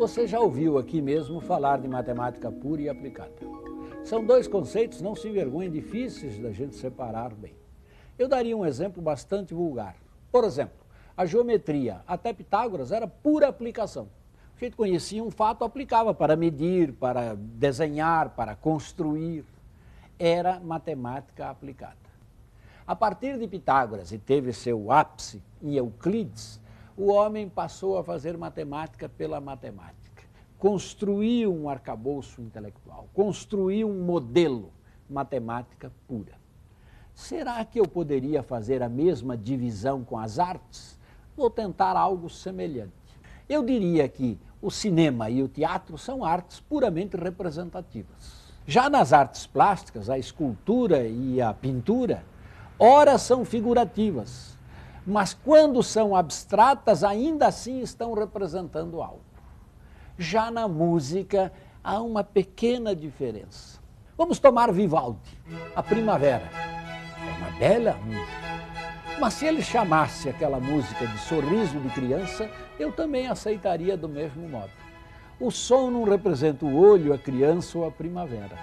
Você já ouviu aqui mesmo falar de matemática pura e aplicada. São dois conceitos, não se envergonhem, difíceis da gente separar bem. Eu daria um exemplo bastante vulgar. Por exemplo, a geometria, até Pitágoras, era pura aplicação. A gente conhecia um fato, aplicava para medir, para desenhar, para construir. Era matemática aplicada. A partir de Pitágoras, e teve seu ápice em Euclides, o homem passou a fazer matemática pela matemática. Construiu um arcabouço intelectual, construiu um modelo, matemática pura. Será que eu poderia fazer a mesma divisão com as artes? Vou tentar algo semelhante. Eu diria que o cinema e o teatro são artes puramente representativas. Já nas artes plásticas, a escultura e a pintura, ora são figurativas, mas quando são abstratas, ainda assim estão representando algo. Já na música, há uma pequena diferença. Vamos tomar Vivaldi, A Primavera. É uma bela música. Mas se ele chamasse aquela música de Sorriso de Criança, eu também aceitaria do mesmo modo. O som não representa o olho, a criança ou a primavera.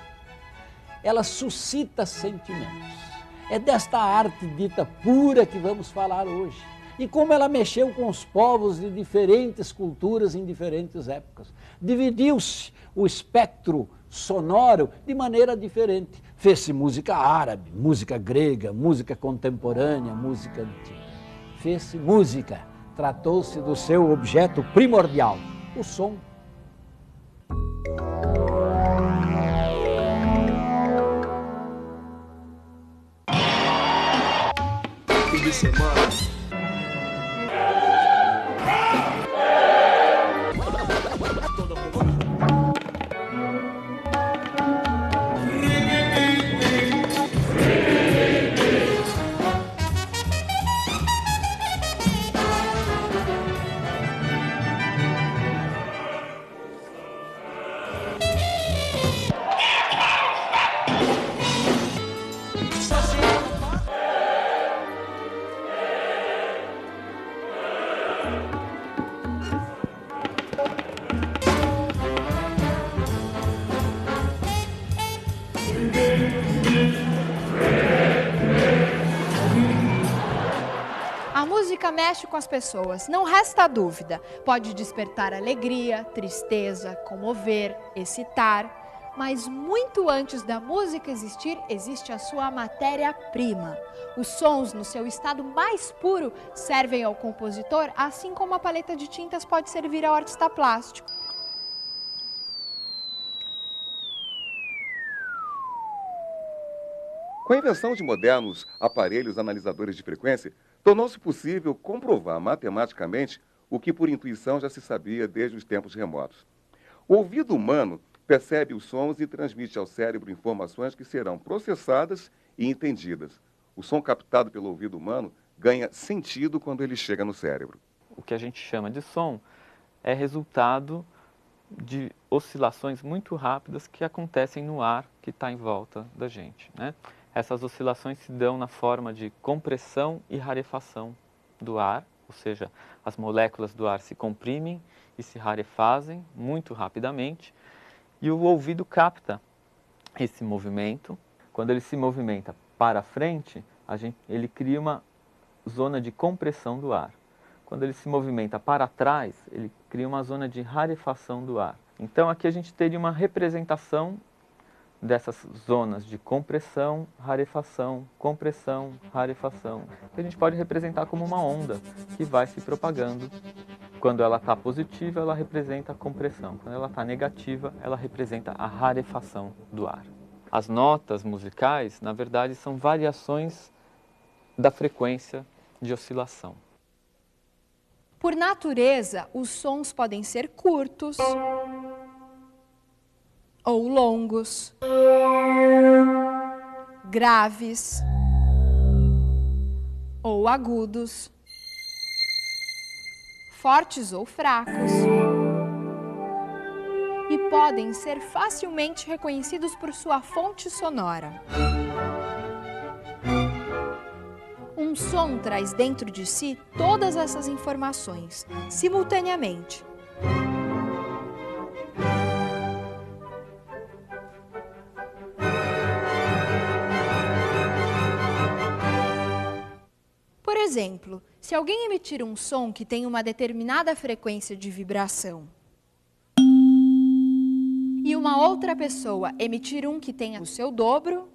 Ela suscita sentimentos. É desta arte dita pura que vamos falar hoje. E como ela mexeu com os povos de diferentes culturas em diferentes épocas. Dividiu-se o espectro sonoro de maneira diferente. Fez-se música árabe, música grega, música contemporânea, música antiga. Fez-se música, tratou-se do seu objeto primordial, o som. Fim de semana. A música mexe com as pessoas, não resta dúvida. Pode despertar alegria, tristeza, comover, excitar. Mas muito antes da música existir, existe a sua matéria-prima. Os sons, no seu estado mais puro, servem ao compositor, assim como a paleta de tintas pode servir ao artista plástico. Com a invenção de modernos aparelhos analisadores de frequência, tornou-se possível comprovar matematicamente o que por intuição já se sabia desde os tempos remotos. O ouvido humano percebe os sons e transmite ao cérebro informações que serão processadas e entendidas. O som captado pelo ouvido humano ganha sentido quando ele chega no cérebro. O que a gente chama de som é resultado de oscilações muito rápidas que acontecem no ar que está em volta da gente, né? Essas oscilações se dão na forma de compressão e rarefação do ar, ou seja, as moléculas do ar se comprimem e se rarefazem muito rapidamente, e o ouvido capta esse movimento. Quando ele se movimenta para frente, ele cria uma zona de compressão do ar. Quando ele se movimenta para trás, ele cria uma zona de rarefação do ar. Então aqui a gente teria uma representação dessas zonas de compressão, rarefação, que a gente pode representar como uma onda que vai se propagando. Quando ela está positiva, ela representa a compressão. Quando ela está negativa, ela representa a rarefação do ar. As notas musicais, na verdade, são variações da frequência de oscilação. Por natureza, os sons podem ser curtos ou longos, graves ou agudos, fortes ou fracos, e podem ser facilmente reconhecidos por sua fonte sonora. Um som traz dentro de si todas essas informações, simultaneamente. exemplo, se alguém emitir um som que tem uma determinada frequência de vibração e uma outra pessoa emitir um que tenha o seu dobro,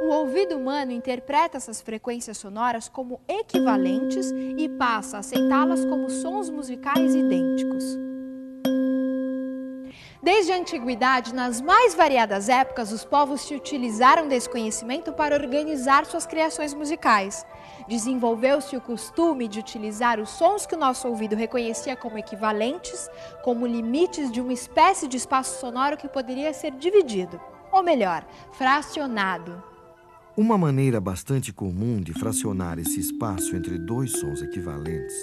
o ouvido humano interpreta essas frequências sonoras como equivalentes e passa a aceitá-las como sons musicais idênticos. Desde a antiguidade, nas mais variadas épocas, os povos se utilizaram desse conhecimento para organizar suas criações musicais. Desenvolveu-se o costume de utilizar os sons que o nosso ouvido reconhecia como equivalentes, como limites de uma espécie de espaço sonoro que poderia ser dividido, ou melhor, fracionado. Uma maneira bastante comum de fracionar esse espaço entre dois sons equivalentes,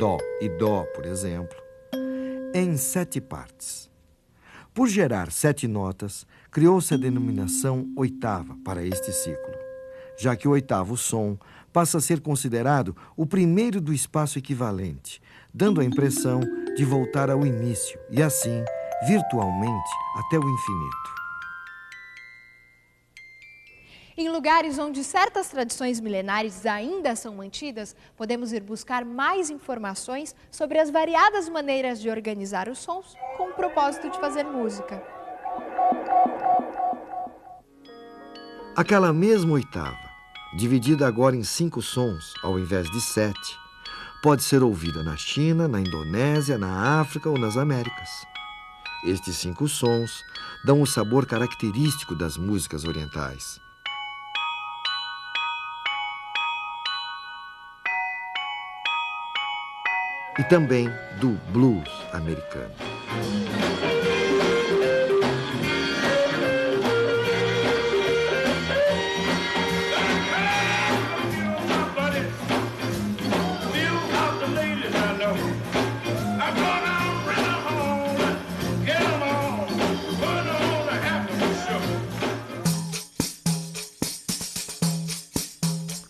Dó e Dó, por exemplo, é em 7 partes. Por gerar 7 notas, criou-se a denominação oitava para este ciclo, já que o oitavo som passa a ser considerado o primeiro do espaço equivalente, dando a impressão de voltar ao início e, assim, virtualmente, até o infinito. Em lugares onde certas tradições milenares ainda são mantidas, podemos ir buscar mais informações sobre as variadas maneiras de organizar os sons com o propósito de fazer música. Aquela mesma oitava, dividida agora em 5 sons ao invés de 7, pode ser ouvida na China, na Indonésia, na África ou nas Américas. Estes 5 sons dão o sabor característico das músicas orientais. E também do blues americano.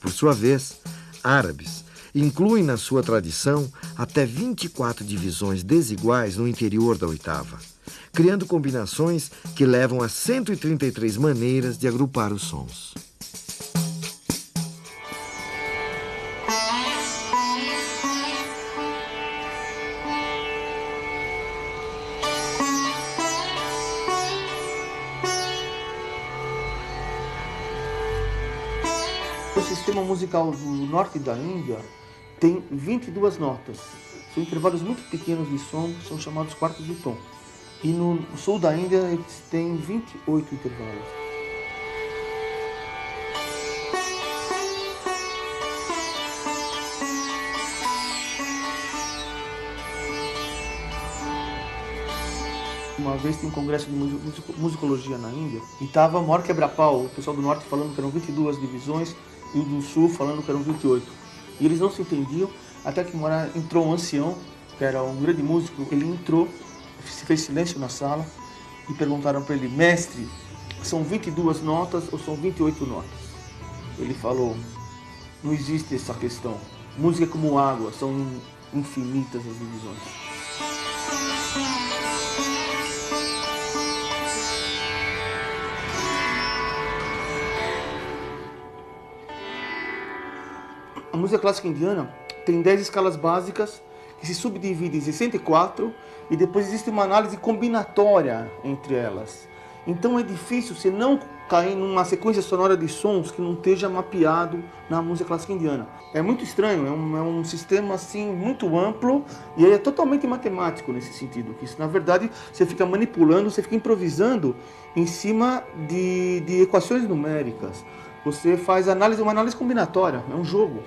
Por sua vez, árabes incluem na sua tradição até 24 divisões desiguais no interior da oitava, criando combinações que levam a 133 maneiras de agrupar os sons. O sistema musical do norte da Índia tem 22 notas. São intervalos muito pequenos de som, que são chamados quartos de tom. E no sul da Índia eles têm 28 intervalos. Uma vez tem um congresso de musicologia na Índia e estava o maior quebra-pau, o pessoal do norte falando que eram 22 divisões e o do sul falando que eram 28. E eles não se entendiam, até que entrou um ancião, que era um grande músico. Ele entrou, fez silêncio na sala e perguntaram para ele: mestre, são 22 notas ou são 28 notas? Ele falou: não existe essa questão. Música é como água, são infinitas as divisões. A música clássica indiana tem 10 escalas básicas que se subdividem em 64 e depois existe uma análise combinatória entre elas. Então é difícil você não cair numa sequência sonora de sons que não esteja mapeado na música clássica indiana. É muito estranho, é um sistema assim muito amplo e é totalmente matemático nesse sentido. Que na verdade você fica manipulando, você fica improvisando em cima de equações numéricas. Você faz uma análise combinatória, é um jogo.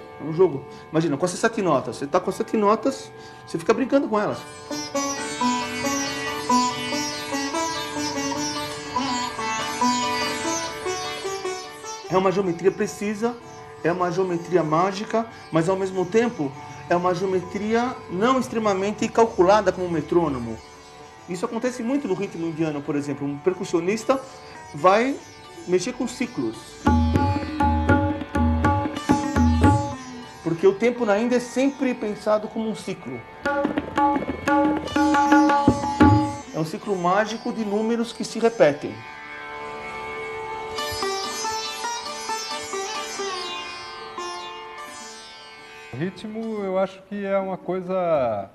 Imagina, com essas 7 notas, você está com as 7 notas, você fica brincando com elas. É uma geometria precisa, é uma geometria mágica, mas ao mesmo tempo é uma geometria não extremamente calculada como um metrônomo. Isso acontece muito no ritmo indiano, por exemplo. Um percussionista vai mexer com ciclos. Porque o tempo na Índia é sempre pensado como um ciclo. É um ciclo mágico de números que se repetem. O ritmo, eu acho que é uma coisa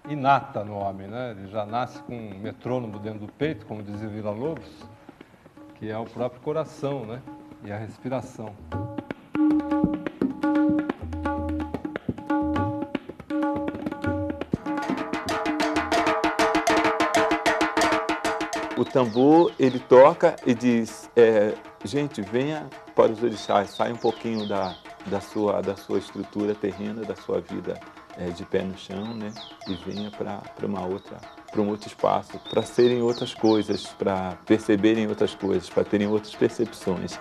inata no homem, né? Ele já nasce com um metrônomo dentro do peito, como dizia Villa-Lobos, que é o próprio coração, né? E a respiração. O tambor, ele toca e diz, gente, venha para os orixás, saia um pouquinho da sua estrutura terrena, da sua vida de pé no chão, né? E venha para um outro espaço, para serem outras coisas, para perceberem outras coisas, para terem outras percepções.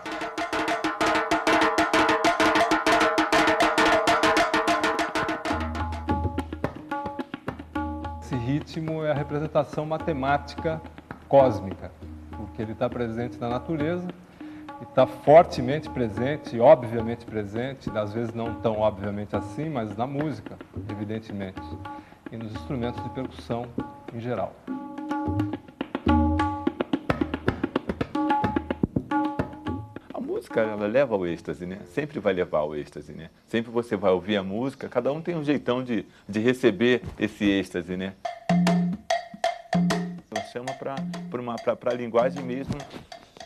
Esse ritmo é a representação matemática cósmica, porque ele está presente na natureza, e está fortemente presente, obviamente presente, às vezes não tão obviamente assim, mas na música, evidentemente, e nos instrumentos de percussão em geral. A música, ela leva ao êxtase, né? Sempre vai levar ao êxtase, né? Sempre você vai ouvir a música, cada um tem um jeitão de receber esse êxtase, né? Ela chama para a linguagem mesmo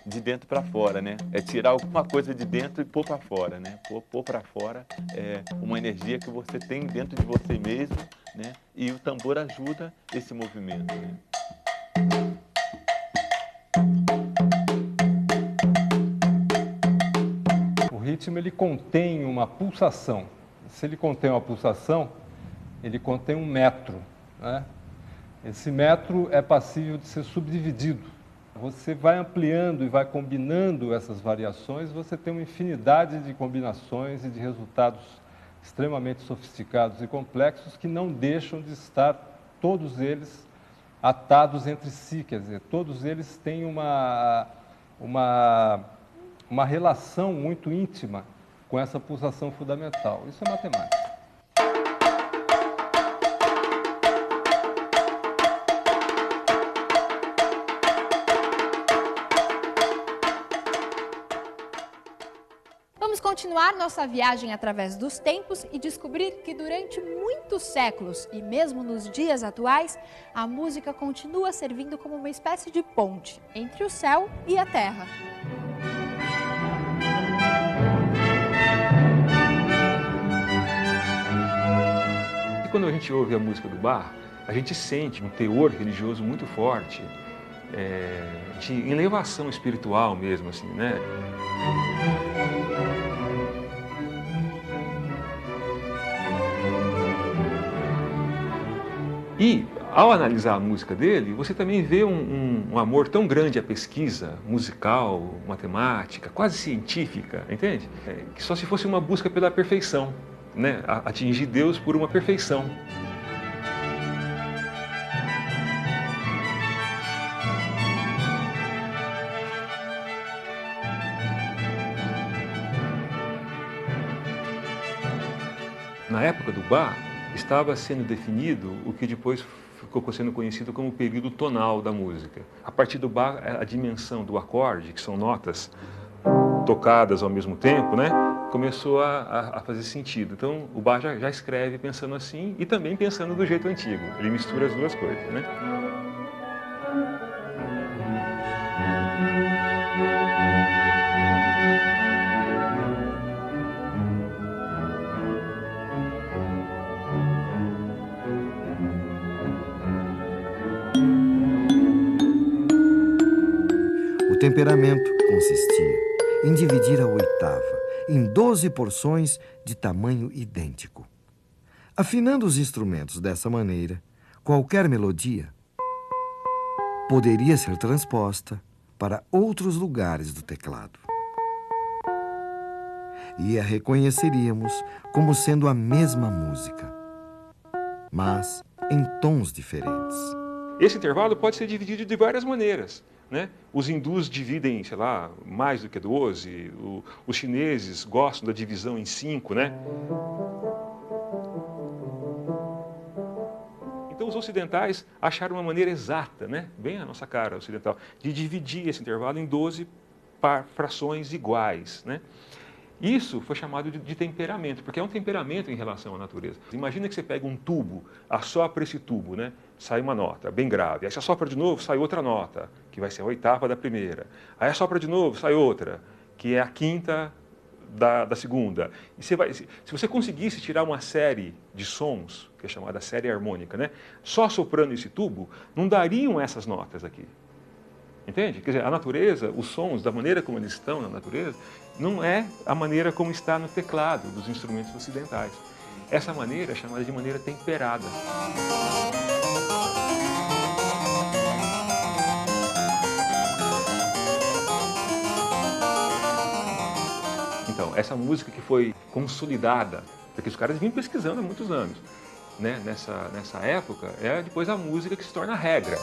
de dentro para fora, né? É tirar alguma coisa de dentro e pôr para fora, né? Pôr para fora é uma energia que você tem dentro de você mesmo, né? E o tambor ajuda esse movimento, né? O ritmo, ele contém uma pulsação. Se ele contém uma pulsação, ele contém um metro, né? Esse metro é passível de ser subdividido. Você vai ampliando e vai combinando essas variações, você tem uma infinidade de combinações e de resultados extremamente sofisticados e complexos que não deixam de estar, todos eles, atados entre si. Quer dizer, todos eles têm uma relação muito íntima com essa pulsação fundamental. Isso é matemática. Vamos continuar nossa viagem através dos tempos e descobrir que durante muitos séculos e mesmo nos dias atuais, a música continua servindo como uma espécie de ponte entre o céu e a terra. E quando a gente ouve a música do Bach, a gente sente um teor religioso muito forte, de elevação espiritual mesmo, assim, né? E, ao analisar a música dele, você também vê um amor tão grande à pesquisa musical, matemática, quase científica, entende? Que só se fosse uma busca pela perfeição, né? Atingir Deus por uma perfeição. Na época do Bach, estava sendo definido o que depois ficou sendo conhecido como o período tonal da música. A partir do Bach, a dimensão do acorde, que são notas tocadas ao mesmo tempo, né, começou a fazer sentido. Então, o Bach já escreve pensando assim e também pensando do jeito antigo. Ele mistura as duas coisas, né? O temperamento consistia em dividir a oitava em 12 porções de tamanho idêntico. Afinando os instrumentos dessa maneira, qualquer melodia poderia ser transposta para outros lugares do teclado. E a reconheceríamos como sendo a mesma música, mas em tons diferentes. Esse intervalo pode ser dividido de várias maneiras, né? Os hindus dividem, sei lá, mais do que 12, os chineses gostam da divisão em 5, né? Então os ocidentais acharam uma maneira exata, né? Bem a nossa cara ocidental, de dividir esse intervalo em 12 frações iguais, né? Isso foi chamado de temperamento, porque é um temperamento em relação à natureza. Imagina que você pega um tubo, assopra esse tubo, né? Sai uma nota bem grave. Aí você assopra de novo, sai outra nota, que vai ser a oitava da primeira. Aí assopra de novo, sai outra, que é a quinta da segunda. E se você conseguisse tirar uma série de sons, que é chamada série harmônica, né? Só soprando esse tubo, não dariam essas notas aqui. Entende? Quer dizer, a natureza, os sons, da maneira como eles estão na natureza, não é a maneira como está no teclado dos instrumentos ocidentais. Essa maneira é chamada de maneira temperada. Então, essa música que foi consolidada, porque os caras vinham pesquisando há muitos anos, né? Nessa época, é depois a música que se torna regra.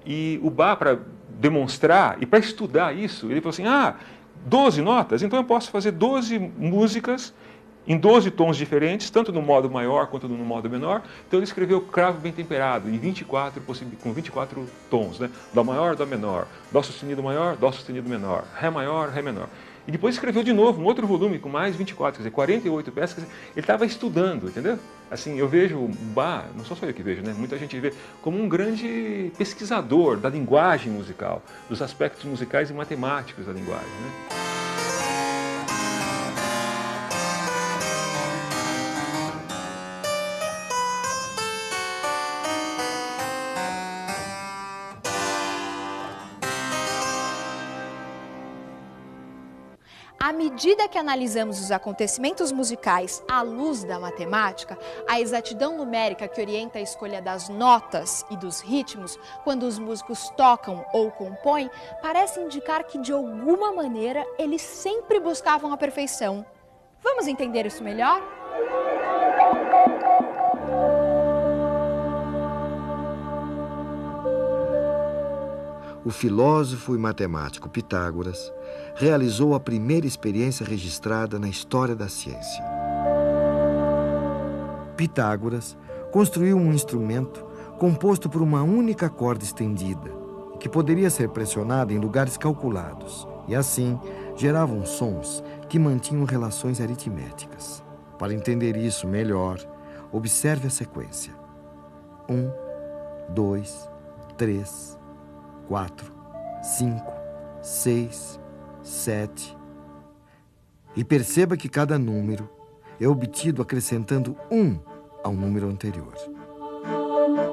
E o Bach, para demonstrar e para estudar isso, ele falou assim, 12 notas, então eu posso fazer 12 músicas em 12 tons diferentes, tanto no modo maior quanto no modo menor. Então ele escreveu Cravo Bem Temperado, em 24, com 24 tons, né? Dó maior, Dó menor, Dó sustenido maior, Dó sustenido menor, Ré maior, Ré menor. E depois escreveu de novo um outro volume com mais 24, quer dizer, 48 peças. Quer dizer, ele estava estudando, entendeu? Assim, eu vejo o Bach, não sou só eu que vejo, né? Muita gente vê como um grande pesquisador da linguagem musical, dos aspectos musicais e matemáticos da linguagem, né? À medida que analisamos os acontecimentos musicais à luz da matemática, a exatidão numérica que orienta a escolha das notas e dos ritmos quando os músicos tocam ou compõem parece indicar que, de alguma maneira, eles sempre buscavam a perfeição. Vamos entender isso melhor? O filósofo e matemático Pitágoras realizou a primeira experiência registrada na história da ciência. Pitágoras construiu um instrumento composto por uma única corda estendida, que poderia ser pressionada em lugares calculados, e assim geravam sons que mantinham relações aritméticas. Para entender isso melhor, observe a sequência. 1, 2, 3, 4, 5, 6, 7. E perceba que cada número é obtido acrescentando 1 ao número anterior.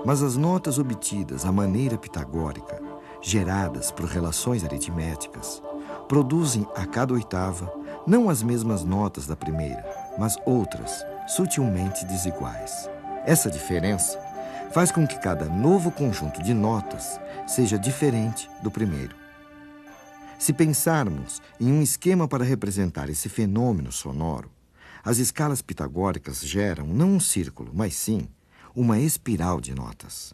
Mas as notas obtidas à maneira pitagórica, geradas por relações aritméticas, produzem a cada oitava não as mesmas notas da primeira, mas outras, sutilmente desiguais. Essa diferença faz com que cada novo conjunto de notas seja diferente do primeiro. Se pensarmos em um esquema para representar esse fenômeno sonoro, as escalas pitagóricas geram não um círculo, mas sim uma espiral de notas.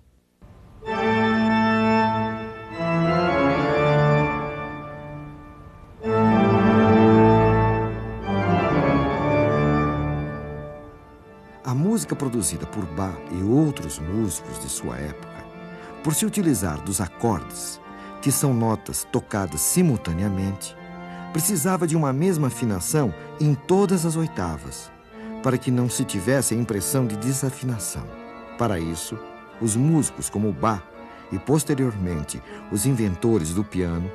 A música produzida por Bach e outros músicos de sua época, por se utilizar dos acordes, que são notas tocadas simultaneamente, precisava de uma mesma afinação em todas as oitavas, para que não se tivesse a impressão de desafinação. Para isso, os músicos como Bach e, posteriormente, os inventores do piano,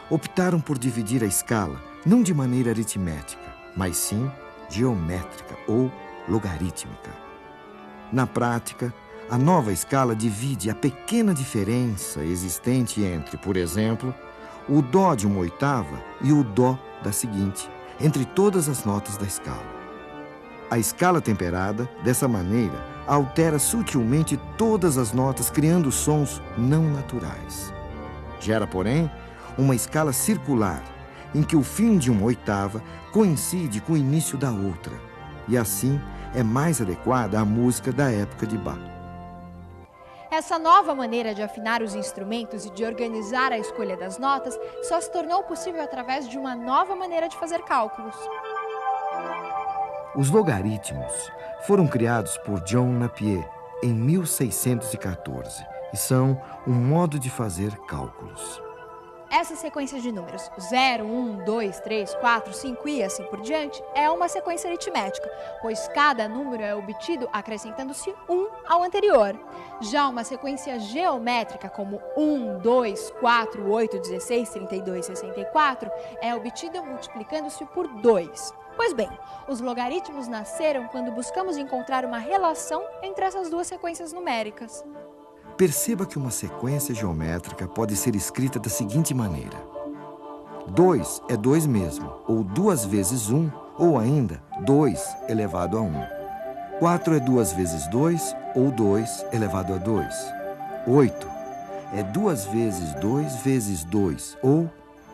optaram por dividir a escala não de maneira aritmética, mas sim geométrica ou logarítmica. Na prática, a nova escala divide a pequena diferença existente entre, por exemplo, o Dó de uma oitava e o Dó da seguinte, entre todas as notas da escala. A escala temperada, dessa maneira, altera sutilmente todas as notas, criando sons não naturais. Gera, porém, uma escala circular, em que o fim de uma oitava coincide com o início da outra, e assim é mais adequada à música da época de Bach. Essa nova maneira de afinar os instrumentos e de organizar a escolha das notas só se tornou possível através de uma nova maneira de fazer cálculos. Os logaritmos foram criados por John Napier em 1614 e são um modo de fazer cálculos. essa sequência de números 0, 1, 2, 3, 4, 5 e assim por diante é uma sequência aritmética, pois cada número é obtido acrescentando-se 1 ao anterior. Já uma sequência geométrica como 1, 2, 4, 8, 16, 32, 64 é obtida multiplicando-se por 2. Pois bem, os logaritmos nasceram quando buscamos encontrar uma relação entre essas duas sequências numéricas. Perceba que uma sequência geométrica pode ser escrita da seguinte maneira. 2 é 2 mesmo, ou 2 vezes 1, ou ainda 2 elevado a 1. 4 é 2 vezes 2, ou 2 elevado a 2. 8 é 2 vezes 2 vezes 2, ou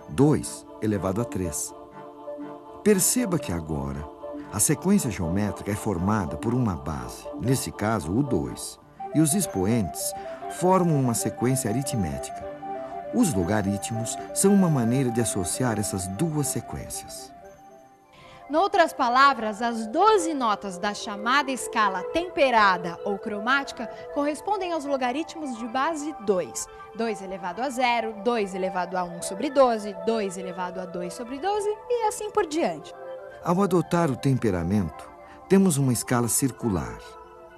2 elevado a 3. Perceba que agora a sequência geométrica é formada por uma base, nesse caso o 2, e os expoentes formam uma sequência aritmética. Os logaritmos são uma maneira de associar essas duas sequências. Noutras palavras, as 12 notas da chamada escala temperada ou cromática correspondem aos logaritmos de base 2. 2 elevado a 0, 2 elevado a 1 sobre 12, 2 elevado a 2 sobre 12 e assim por diante. Ao adotar o temperamento, temos uma escala circular.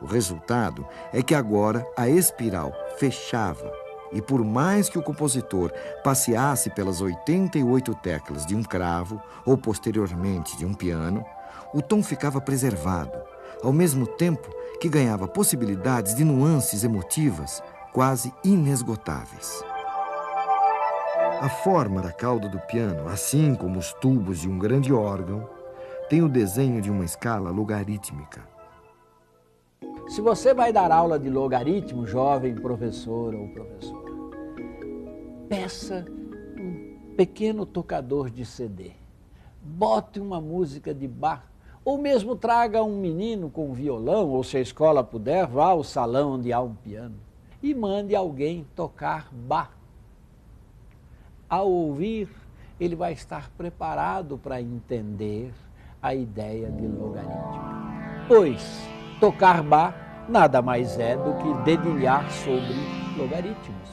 O resultado é que agora a espiral fechava e por mais que o compositor passeasse pelas 88 teclas de um cravo ou posteriormente de um piano, o tom ficava preservado, ao mesmo tempo que ganhava possibilidades de nuances emotivas quase inesgotáveis. A forma da cauda do piano, assim como os tubos de um grande órgão, tem o desenho de uma escala logarítmica. Se você vai dar aula de logaritmo, jovem professor ou professora, peça um pequeno tocador de CD, bote uma música de Bach, ou mesmo traga um menino com violão, ou se a escola puder, vá ao salão onde há um piano, e mande alguém tocar Bach. Ao ouvir, ele vai estar preparado para entender a ideia de logaritmo. Pois tocar Bach nada mais é do que dedilhar sobre logaritmos.